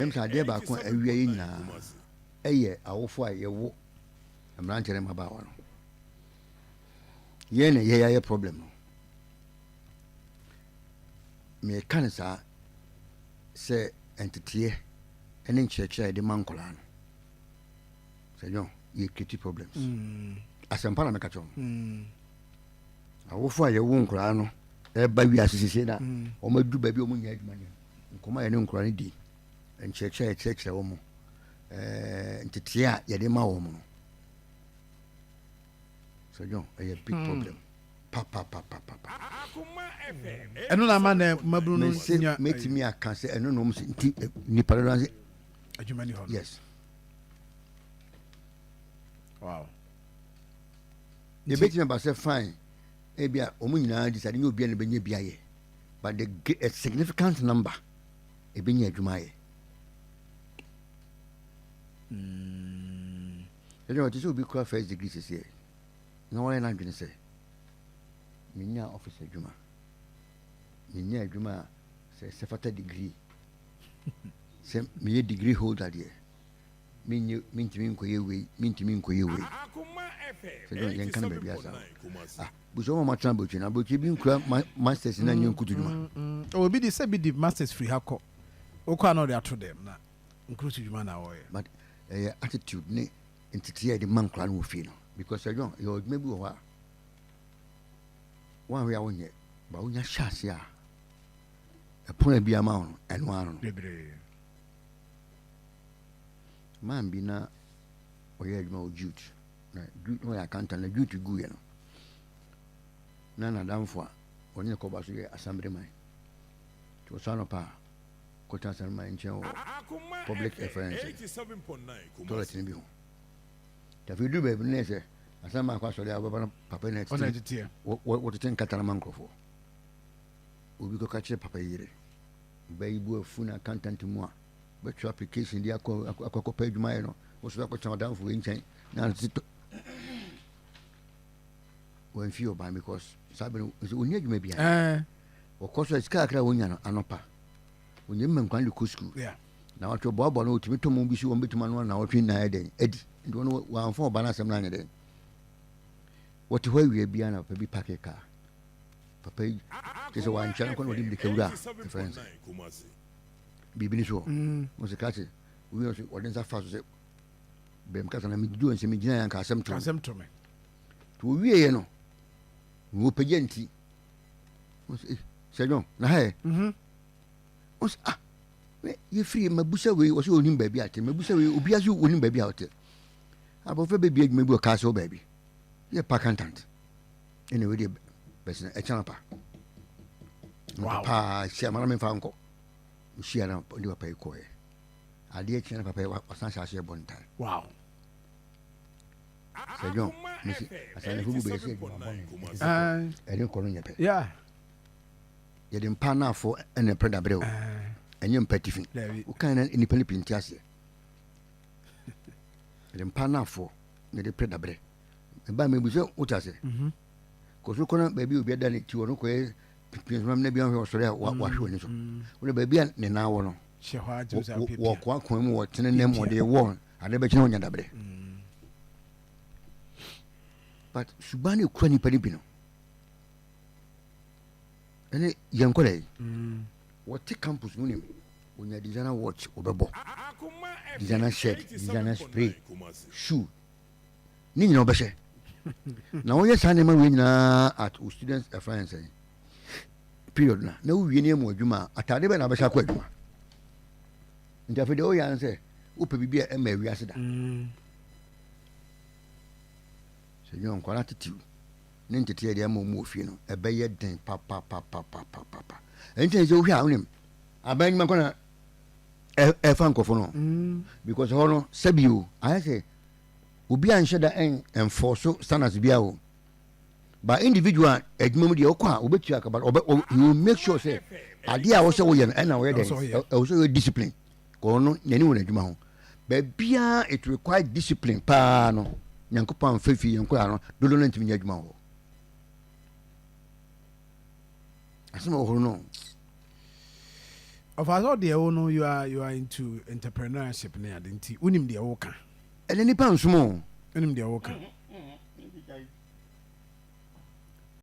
I'm sorry, dear, back when we are in a year, our 4 year walk. I'm not telling him about one. Yen a problem. Me cancer say entity and in church the man colano. Say no, you kitty problems. As I'm paramecatron. I will fire your wound colano. Everybody as you say that, or may do baby woman yet money. Come on, and cry D. And church a woman. Entity yadema woman. So no, a big problem. Papa. And no man, Mabruno makes me a cancer and no noms in Paradise. Yes. Wow. The best member said fine. Ebia Omuna decided you'll be an Benny Biaye, but a significant number a Benny Jumaye. You know, this will be called first degree this year. No one I'm going to say. Minya officer Juma. Minya Juma says a degree. Say me degree holder there. Mean to mean way, mean to mean way. So don't you can be as but so much trouble, but you been masters in a new Kutuma. Oh, be the same be the masters free hako. Oka no they to them na. Inclusive Juma na oye. But attitude ne entity the man clan will feel because I don't you maybe one way I won yet, but when you shas ya a point be amount and one man be na or you had more jute. I can't tell you to go. Nana down for when you call us assembly mine to son of power, quotas and mine, public affairs, toilet in view. If you do baby, nature, as some of us are papa next year, what to think Catalamanco for? We go catch a papa here. Baby, funa can't to more, but your application, the aqua page mine was like down for inching. Now, when few by because Sabin is only maybe. Of course, it's Kakra Anopa. When you men can do school. Yeah. Now, to Bob or no to be sure to man 1 hour 3 Eddie. And don't know 1 4 balance of 9 a day. What way we be an up a big packet car? Papa is a one channel con the Kura, friends. Be so. Was a catch. We also orders are fast. Because I'm doing some engineering and custom to me. To we, you know, who pagenti was said, no, hey, was you free my busa way was your baby at him, my busa will be as you wouldn't baby out there. Above a baby, maybe a castle baby. You're pacantant. Anyway, a champa. Wow, she a man found go. She had a pay coy. I did change papa was not such a bon time. Wow. Say no, I said who be I didn't call you. Yeah. You didn't pan out for any predator and you're petty. Who can independent pintias? You didn't pan out for the predator. And by me, what I say. Because you couldn't baby will be done it to a maybe on Australia. What was when baby and now walk one more ten them what they want. I never know that. But Subani Crony Peribino. And young colleague, what take campus winning when your designer watch over ball, designer shirt, designer spray, shoe. Nino Bashe. Now, yes, I never win at students a friend say. Period. No, we name what Juma at Taliban Abasha Queduma. And the video answer, Upa be a Mary Asada. So young quality. Ninety tear the Mofino, a bayed thing, papa. And tell you how him. I bang my corner a francophone. Because honor, Sabu, I say, will be unshed and for so standards biao. By individual, a moment you will bet you about, you will make sure, say, idea was away and away, also discipline. Go on, anyone at Jumao. But Bia, it requires discipline, pano, Yankopan, Fifi, and Quano, don't learn to me at Jumao. I some of no. of us all the no you are into entrepreneurship na ade nti unim de woka ene nipa nsomo unim de woka